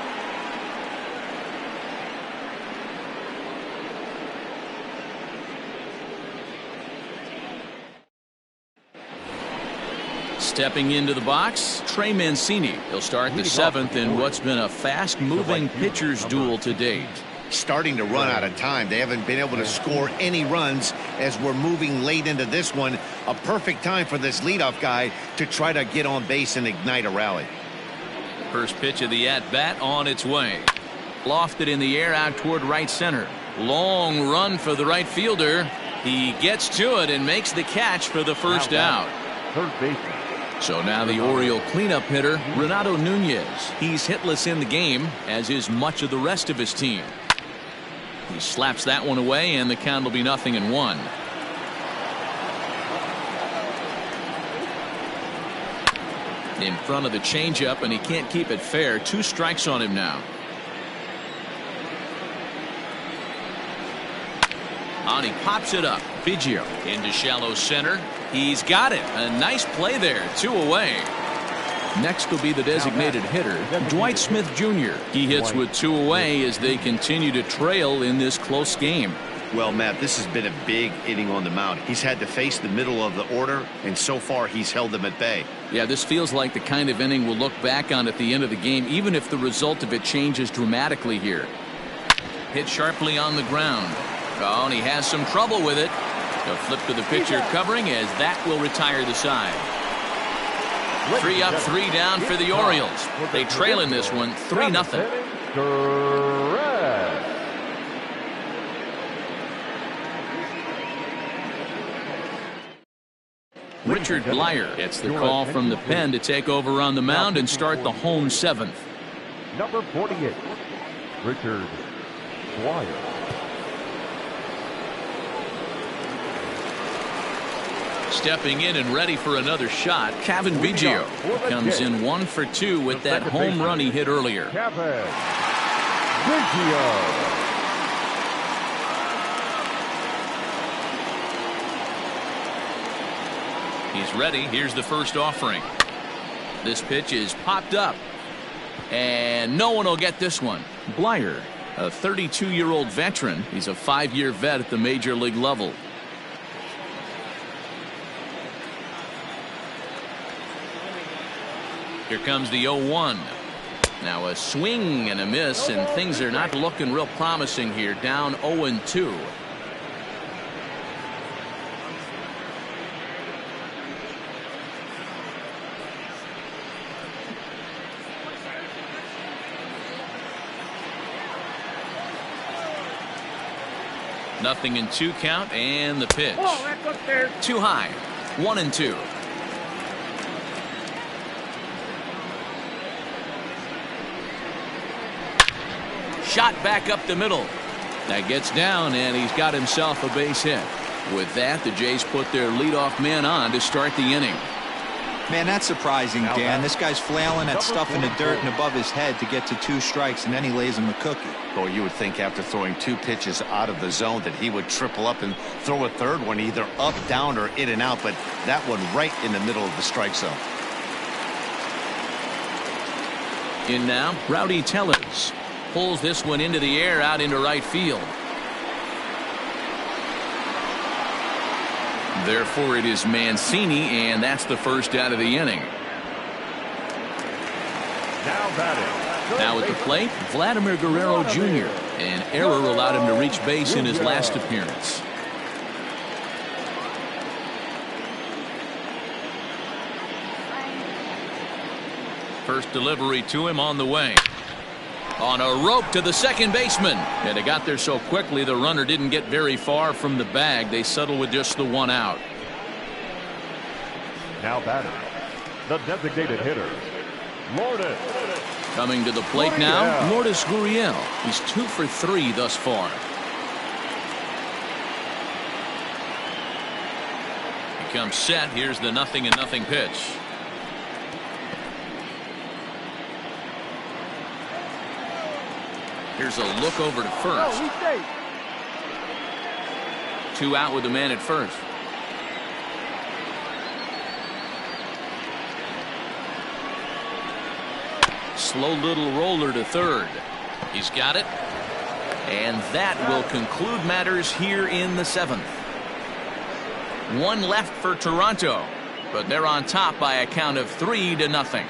Stepping into the box, Trey Mancini. He'll start the 7th in what's been a fast-moving pitcher's duel to date. Starting to run out of time. They haven't been able to score any runs as we're moving late into this one. A perfect time for this leadoff guy to try to get on base and ignite a rally. First pitch of the at-bat on its way. Lofted in the air out toward right center. Long run for the right fielder. He gets to it and makes the catch for the first out. Third baseman. So now the Oriole cleanup hitter, Renato Nunez. He's hitless in the game, as is much of the rest of his team. He slaps that one away, and the count will be 0-1. In front of the changeup, and he can't keep it fair. 2 strikes on him now. On he pops it up. Biggio into shallow center. He's got it. A nice play there. 2 away. Next will be the designated hitter, Dwight Smith Jr. He hits with 2 away as they continue to trail in this close game. Well, Matt, this has been a big inning on the mound. He's had to face the middle of the order, and so far he's held them at bay. Yeah, this feels like the kind of inning we'll look back on at the end of the game, even if the result of it changes dramatically here. Hit sharply on the ground. Oh, and he has some trouble with it. A flip to the pitcher covering as that will retire the side. 3 up, 3 down for the Orioles. They trail in this one 3-0. Richard Blyer gets the call from the pen to take over on the mound and start the home 7th. Number 48, Richard Blyer. Stepping in and ready for another shot, Kevin Biggio comes in 1 for 2 with that home run he hit earlier. Kevin Biggio. He's ready. Here's the first offering. This pitch is popped up, and no one will get this one. Blyer, a 32-year-old veteran. He's a 5-year vet at the major league level. Here comes the 0-1. Now a swing and a miss, and things are not looking real promising here. Down 0-2. Nothing in 2 count, and the pitch. Too high. 1-2. Shot back up the middle. That gets down, and he's got himself a base hit. With that, the Jays put their leadoff man on to start the inning. Man, that's surprising, Dan. This guy's flailing at stuff in the dirt and above his head to get to 2 strikes, and then he lays him a cookie. Well, you would think after throwing 2 pitches out of the zone that he would triple up and throw a third one either up, down, or in and out, but that one right in the middle of the strike zone. In now, Rowdy Tellez pulls this one into the air out into right field. Therefore, it is Mancini, and that's the first out of the inning. Now at the plate, Vladimir Guerrero Jr. An error allowed him to reach base in his last appearance. First delivery to him on the way. On a rope to the second baseman. And it got there so quickly the runner didn't get very far from the bag. They settle with just the one out. Now batting, the designated hitter, Lourdes. Coming to the plate now, Lourdes Gurriel. He's 2 for 3 thus far. He comes set. Here's the 0-0 pitch. Here's a look over to first. 2 out with the man at first. Slow little roller to third. He's got it. And that will conclude matters here in the 7th. 1 left for Toronto, but they're on top by a count of 3-0.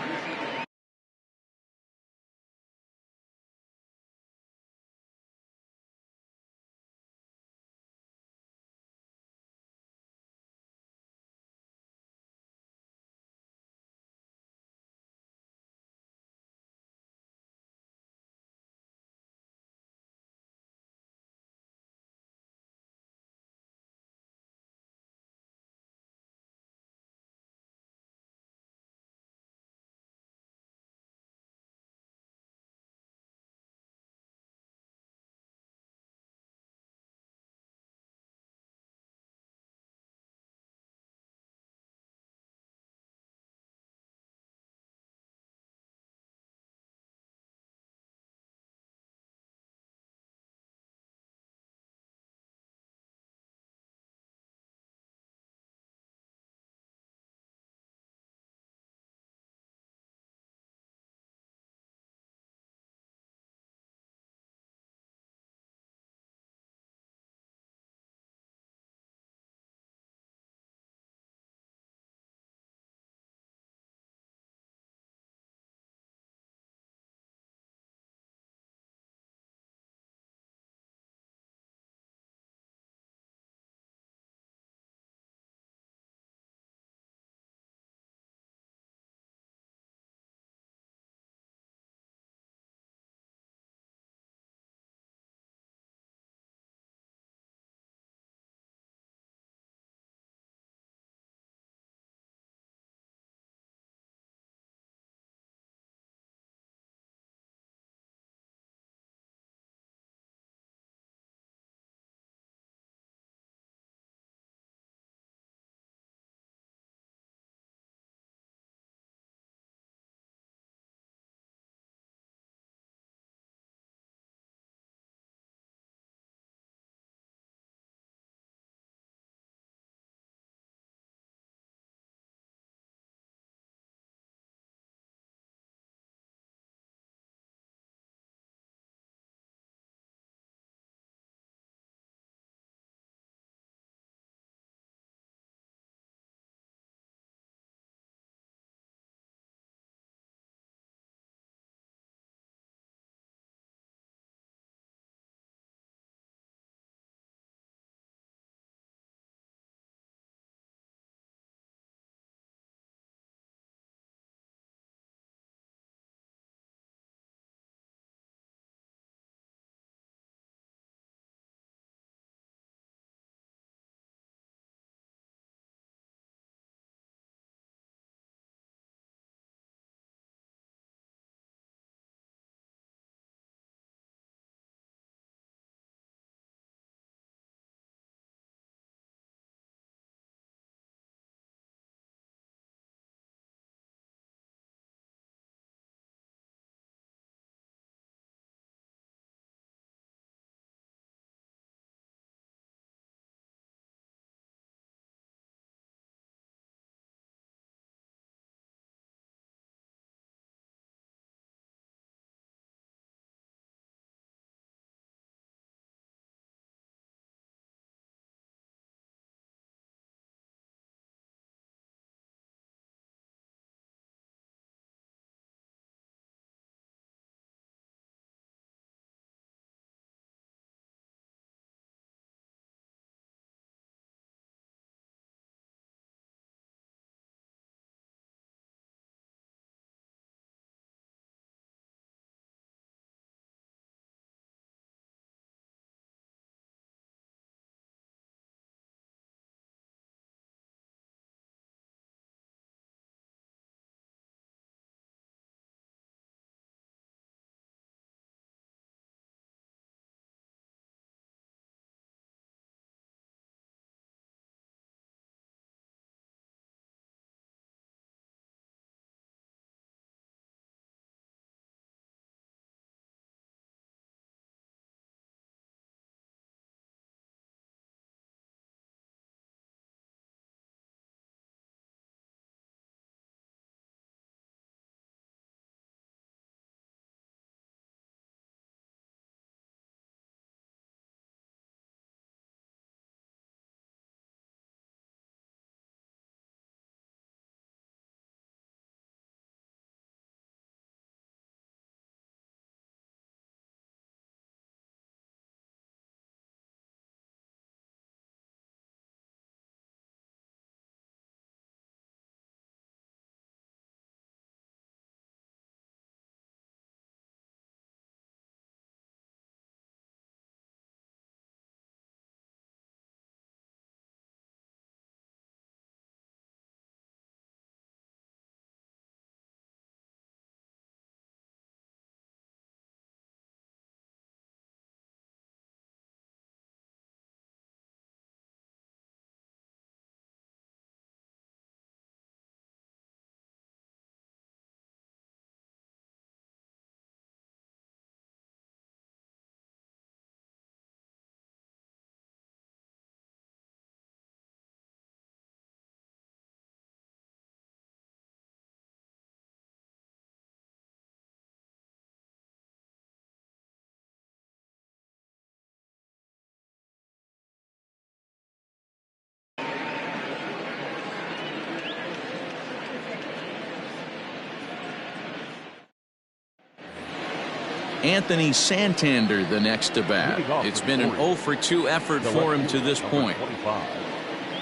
Anthony Santander, the next to bat. It's been an 0 for 2 effort for him to this point.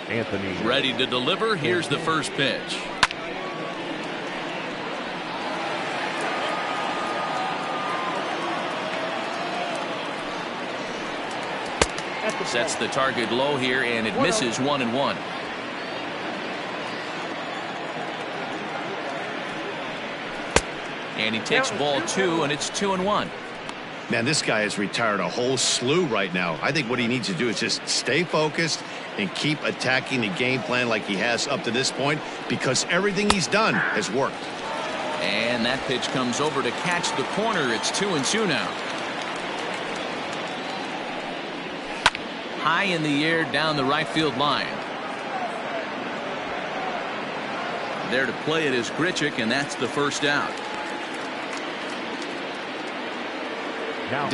Anthony. Ready to deliver. Here's the first pitch. Sets the target low here, and it misses 1-1. And he takes ball 2, and it's 2-1. Man, this guy has retired a whole slew right now. I think what he needs to do is just stay focused and keep attacking the game plan like he has up to this point, because everything he's done has worked. And that pitch comes over to catch the corner. It's 2-2 now. High in the air down the right field line. There to play it is Grichuk, and that's the first out. Now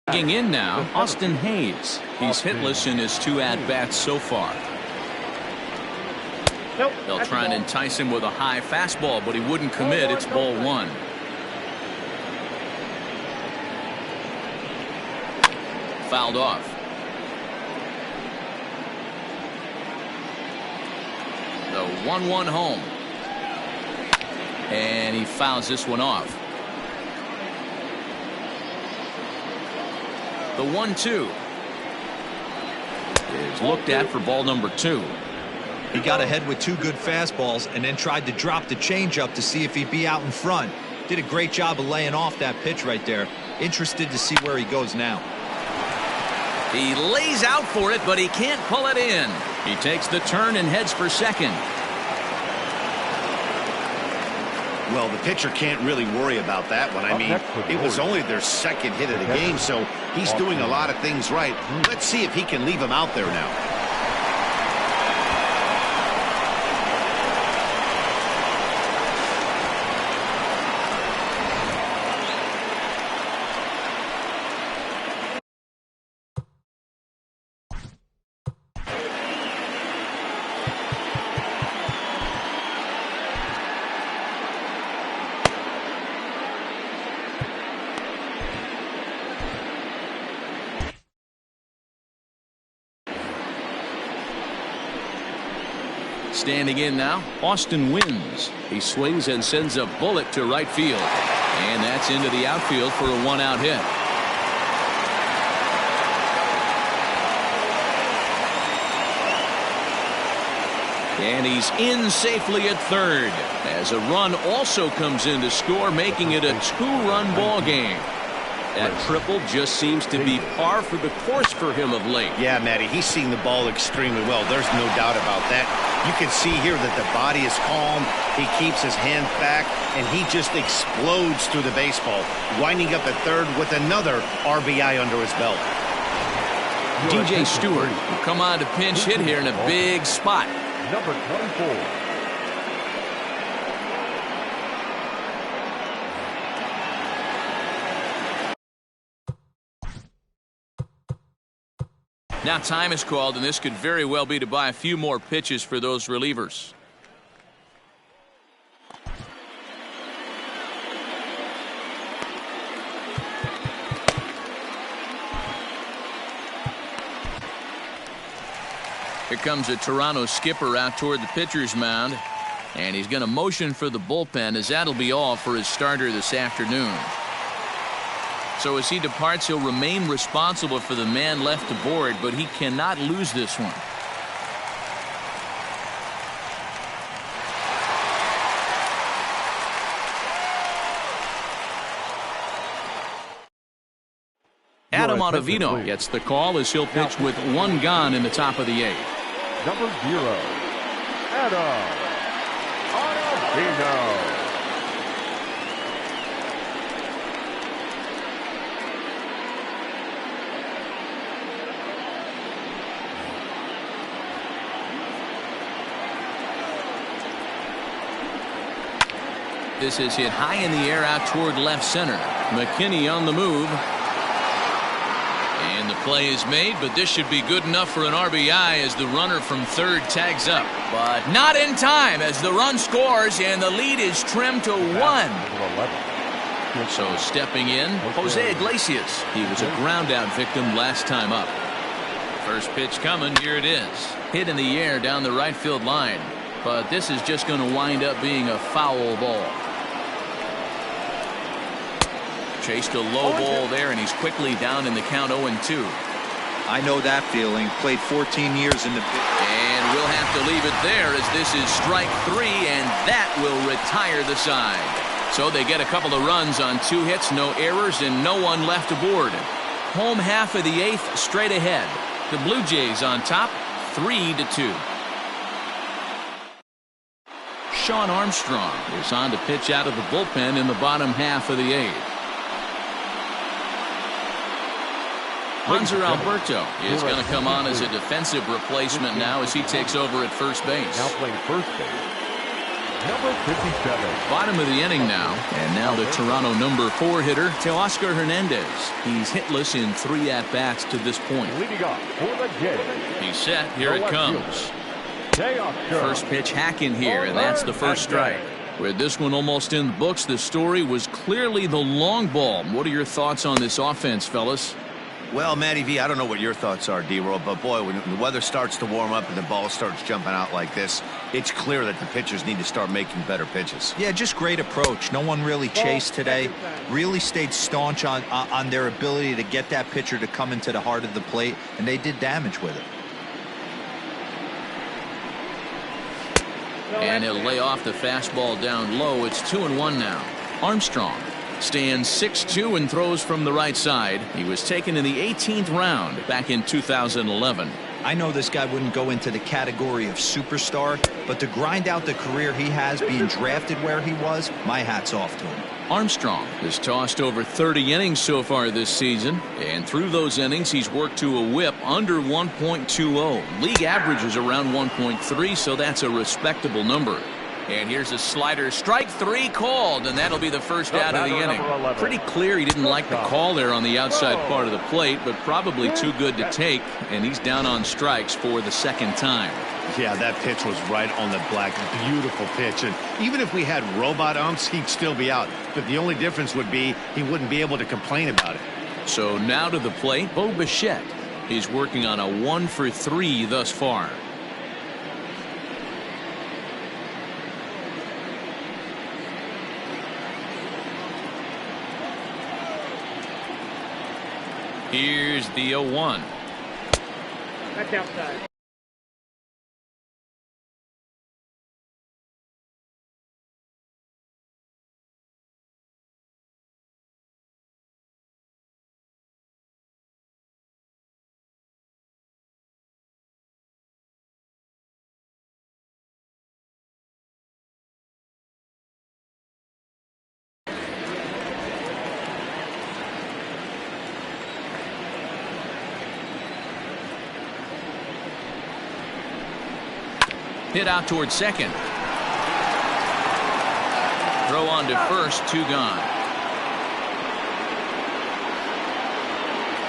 Getting in now, Austin Hayes. He's hitless in his 2 at-bats so far. They'll try and entice him with a high fastball, but he wouldn't commit. It's ball 1. Fouled off. The 1-1 home. And he fouls this one off. The 1-2 is looked at for ball number 2. He got ahead with 2 good fastballs and then tried to drop the changeup to see if he'd be out in front. Did a great job of laying off that pitch right there. Interested to see where he goes now. He lays out for it, but he can't pull it in. He takes the turn and heads for second. Well, the pitcher can't really worry about that one. I mean, it was only their second hit of the game, so he's doing a lot of things right. Let's see if he can leave him out there now. Standing in now, Austin Wins. He swings and sends a bullet to right field. And that's into the outfield for a 1-out hit. And he's in safely at third, as a run also comes in to score, making it a 2-run ball game. That triple just seems to be par for the course for him of late. Yeah, Matty, he's seeing the ball extremely well. There's no doubt about that. You can see here that the body is calm. He keeps his hand back, and he just explodes through the baseball, winding up at third with another RBI under his belt. DJ Stewart will come on to pinch hit here in a big spot. Number 24. Now time is called, and this could very well be to buy a few more pitches for those relievers. Here comes a Toronto skipper out toward the pitcher's mound, and he's going to motion for the bullpen, as that'll be all for his starter this afternoon. So as he departs, he'll remain responsible for the man left aboard, but he cannot lose this one. Adam Ottavino gets the call as he'll pitch with 1 gone in the top of the 8th. Number 0, Adam Ottavino. This is hit high in the air out toward left center. McKinney on the move. And the play is made, but this should be good enough for an RBI as the runner from third tags up. But not in time as the run scores and the lead is trimmed to 1. So stepping in, Jose Iglesias. He was a ground out victim last time up. First pitch coming, here it is. Hit in the air down the right field line. But this is just going to wind up being a foul ball. Chased a low ball there, and he's quickly down in the count 0-2. I know that feeling. Played 14 years in the... And we'll have to leave it there as this is strike 3, and that will retire the side. So they get a couple of runs on 2 hits, no errors, and no one left aboard. Home half of the 8th straight ahead. The Blue Jays on top, 3-2. Sean Armstrong is on to pitch out of the bullpen in the bottom half of the 8th. Hanser Alberto is going to come on as a defensive replacement now as he takes over at first base. Now playing first base, Number 57. Bottom of the inning now. And now the Toronto number 4 hitter, Teoscar Hernandez. He's hitless in 3 at-bats to this point. Leading off for the Jays. He's set. Here it comes. First pitch hack in here, and that's the first strike. With this one almost in the books, the story was clearly the long ball. What are your thoughts on this offense, fellas? Well, Matty V, I don't know what your thoughts are, D-Roll, but boy, when the weather starts to warm up and the ball starts jumping out like this, it's clear that the pitchers need to start making better pitches. Yeah, just great approach. No one really chased today. Really stayed staunch on their ability to get that pitcher to come into the heart of the plate, and they did damage with it. And he'll lay off the fastball down low. It's 2-1 now. Armstrong stands 6'2" and throws from the right side. He was taken in the 18th round back in 2011. I know this guy wouldn't go into the category of superstar, but to grind out the career he has being drafted where he was, my hat's off to him. Armstrong has tossed over 30 innings so far this season, and through those innings he's worked to a whip under 1.20. League average is around 1.3, so that's a respectable number. And here's a slider, strike 3 called, and that'll be the first out of the inning. Pretty clear he didn't like the call there on the outside part of the plate, but probably too good to take, and he's down on strikes for the second time. Yeah, that pitch was right on the black. Beautiful pitch. And even if we had robot umps, he'd still be out. But the only difference would be he wouldn't be able to complain about it. So now to the plate, Bo Bichette. He's working on a 1 for 3 thus far. Here's the 0-1. That's outside. Hit out towards second. Throw on to first, 2 gone.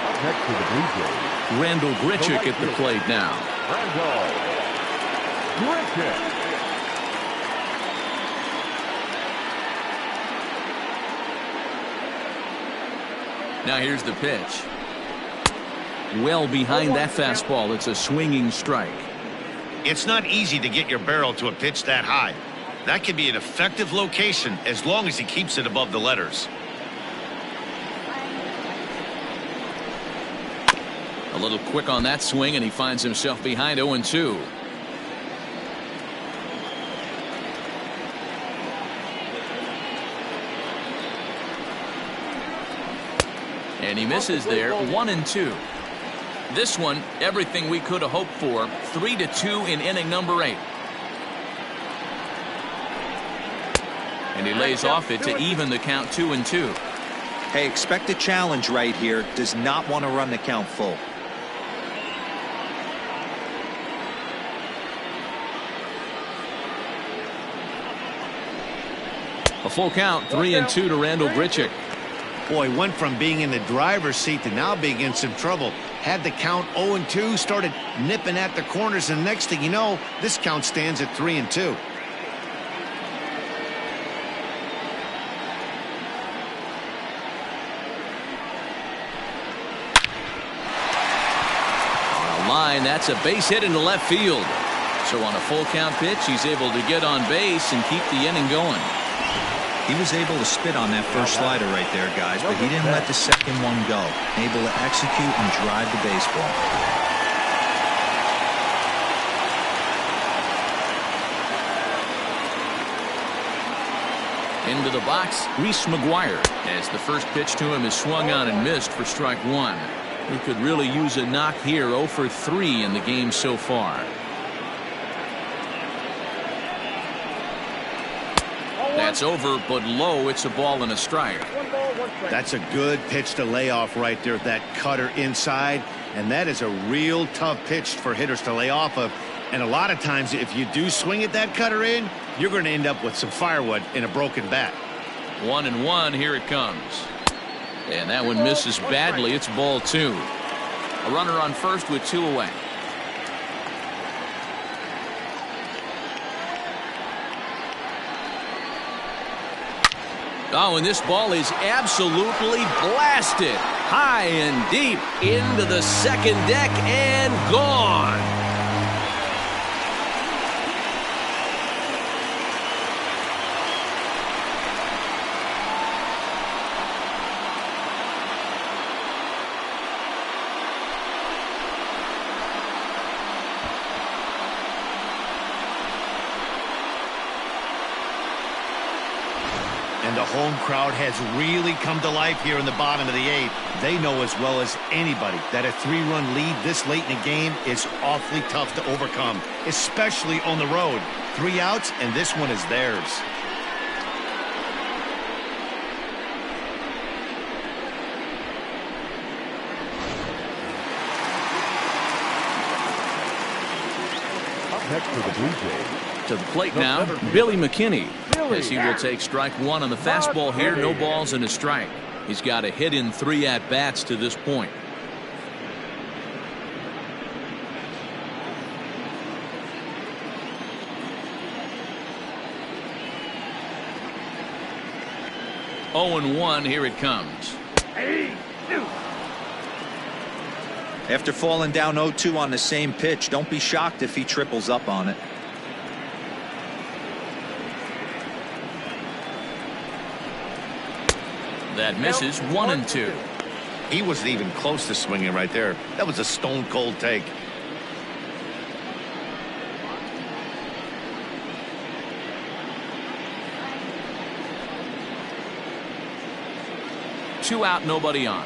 Up next to the Blue Jays. Randall Grichuk at the plate now. Randall Grichuk. Now here's the pitch. Well behind that fastball. It's a swinging strike. It's not easy to get your barrel to a pitch that high. That can be an effective location as long as he keeps it above the letters. A little quick on that swing, and he finds himself behind 0-2. And he misses there, 1-2. This one, everything we could have hoped for. 3-2 in inning number 8. And he lays off it to even the count 2-2. Hey, expect a challenge right here. Does not want to run the count full. A full count, 3-2 to Randall Grichuk. Boy, went from being in the driver's seat to now being in some trouble. Had the count 0-2, started nipping at the corners, and next thing you know, this count stands at 3-2. On a line, that's a base hit into left field. So on a full count pitch, he's able to get on base and keep the inning going. He was able to spit on that first slider right there, guys, but he didn't let the second one go. Able to execute and drive the baseball. Into the box, Reese McGuire, as the first pitch to him is swung on and missed for strike 1. He could really use a knock here. 0 for 3 in the game so far. That's over, but low. It's a ball and a strike. That's a good pitch to lay off right there. That cutter inside, and that is a real tough pitch for hitters to lay off of. And a lot of times, if you do swing at that cutter in, you're going to end up with some firewood in a broken bat. 1-1, here it comes. And that one misses badly. It's ball 2. A runner on first with 2 away. Oh, and this ball is absolutely blasted. High and deep into the second deck and gone. And the home crowd has really come to life here in the bottom of the 8th. They know as well as anybody that a 3-run lead this late in the game is awfully tough to overcome, especially on the road. 3 outs, and this one is theirs. Up next for the Blue Jays. To the plate now, Billy McKinney, as he will take strike 1 on the fastball here. No balls and a strike. He's got a hit in 3 at-bats to this point. Oh, and 1, here it comes. After falling down 0-2 on the same pitch, don't be shocked if he triples up on it. That misses. 1-2. He wasn't even close to swinging right there. That was a stone-cold take. Two out, nobody on.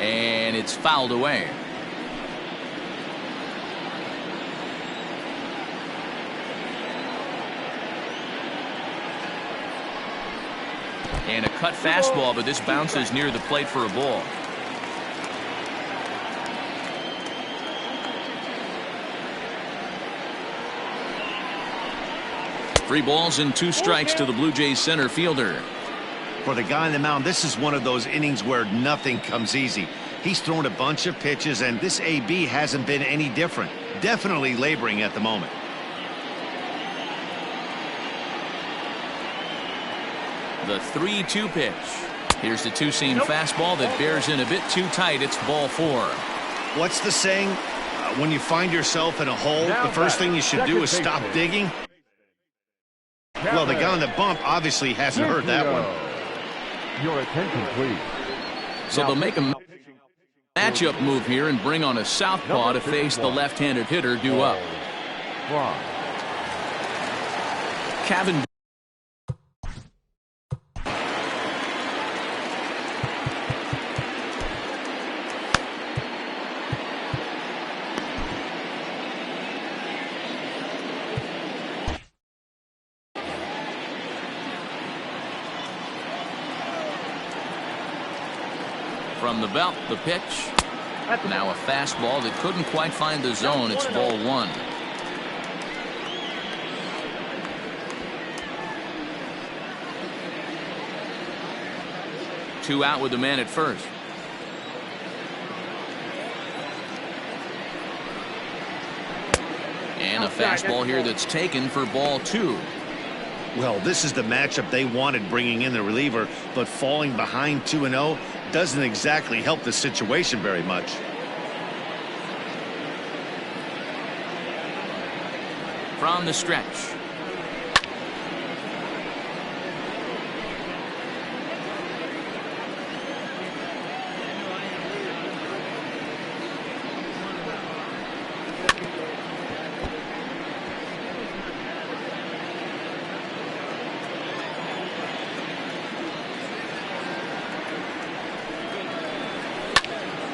And it's fouled away. And a cut fastball, but this bounces near the plate for a ball. Three balls and 2 strikes to the Blue Jays center fielder. For the guy on the mound, this is one of those innings where nothing comes easy. He's thrown a bunch of pitches, and this AB hasn't been any different. Definitely laboring at the moment. The 3-2 pitch. Here's the two-seam fastball that bears in a bit too tight. It's ball 4. What's the saying? When you find yourself in a hole, the first thing you should do is stop digging. Well, the guy on the bump obviously hasn't heard that one. Your attention, please. So they'll make a matchup move here and bring on a southpaw to face the left-handed hitter due up. Kevin. From the belt, the pitch. Now a fastball that couldn't quite find the zone. It's ball 1. Two out with the man at first. And a fastball here that's taken for ball 2. Well, this is the matchup they wanted, bringing in the reliever, but falling behind 2-0 doesn't exactly help the situation very much. From the stretch.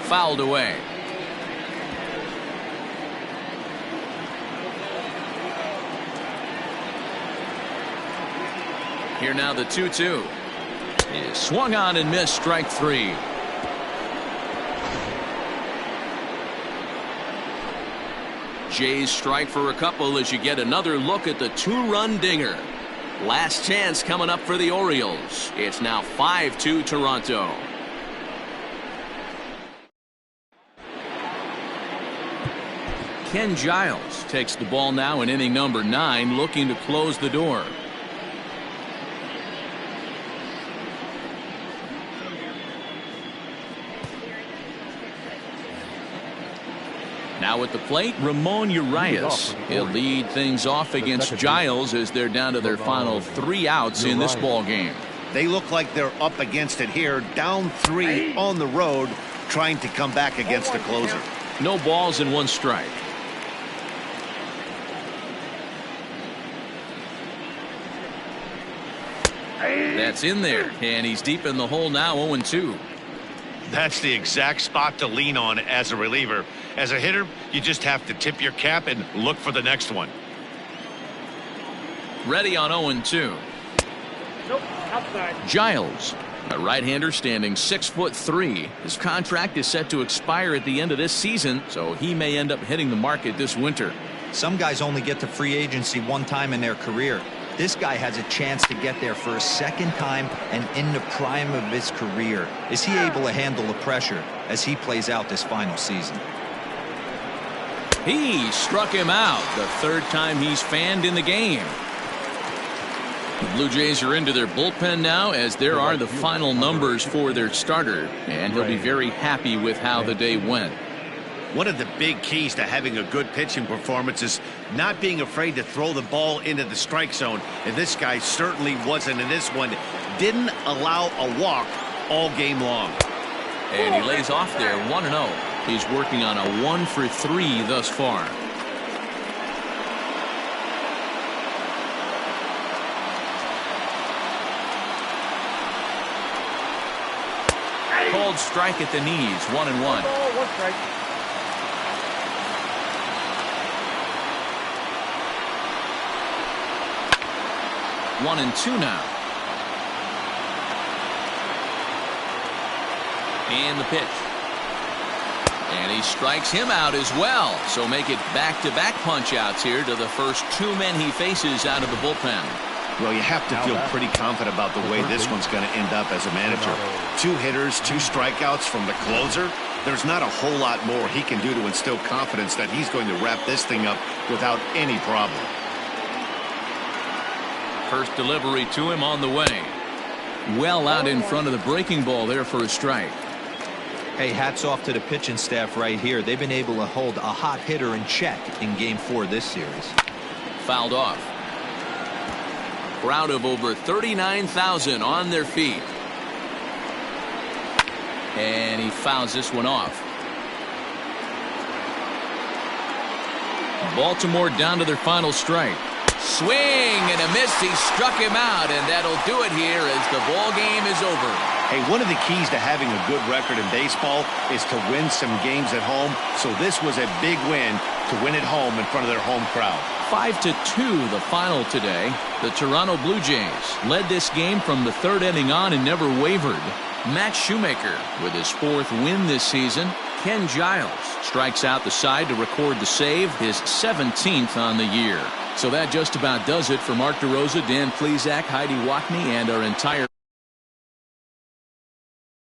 Fouled away. Here now the 2-2 is swung on and missed. Strike 3. Jays strike for a couple as you get another look at the two-run dinger. Last chance coming up for the Orioles. It's now 5-2 Toronto. Ken Giles takes the ball now in inning number 9, looking to close the door. Now at the plate, Ramon Urias. He'll lead things off against Giles as they're down to their final 3 outs in this ball game. They look like they're up against it here, down 3 on the road, trying to come back against the closer. No balls and 1 strike. That's in there, and he's deep in the hole now, 0-2. That's the exact spot to lean on as a reliever. As a hitter, you just have to tip your cap and look for the next one. Ready on 0-2. Nope, outside. Giles, a right-hander standing 6'3". His contract is set to expire at the end of this season, so he may end up hitting the market this winter. Some guys only get to free agency 1 time in their career. This guy has a chance to get there for a 2nd time and in the prime of his career. Is he able to handle the pressure as he plays out this final season? He struck him out, the 3rd time he's fanned in the game. The Blue Jays are into their bullpen now, as there are the final numbers for their starter, and he'll be very happy with how the day went. One of the big keys to having a good pitching performance is not being afraid to throw the ball into the strike zone. And this guy certainly wasn't in this one. Didn't allow a walk all game long. And he lays off there, 1-0. He's working on a 1 for 3 thus far. Called strike at the knees, 1-1. 1 strike. 1-2 now. And the pitch. And he strikes him out as well. So make it back-to-back punch-outs here to the first 2 men he faces out of the bullpen. Well, you have to feel pretty confident about the way this one's going to end up as a manager. 2 hitters, 2 strikeouts from the closer. There's not a whole lot more he can do to instill confidence that he's going to wrap this thing up without any problem. First delivery to him on the way. Well out in front of the breaking ball there for a strike. Hey, hats off to the pitching staff right here. They've been able to hold a hot hitter in check in Game 4 of this series. Fouled off. Crowd of over 39,000 on their feet. And he fouls this one off. Baltimore down to their final strike. Swing and a miss. He struck him out, and that'll do it here as the ball game is over. Hey, one of the keys to having a good record in baseball is to win some games at home. So this was a big win to win at home in front of their home crowd. 5-2 the final today. The Toronto Blue Jays led this game from the 3rd inning on and never wavered. Matt Shoemaker with his 4th win this season. Ken Giles strikes out the side to record the save, his 17th on the year. So that just about does it for Mark DeRosa, Dan Plesac, Heidi Watney, and our entire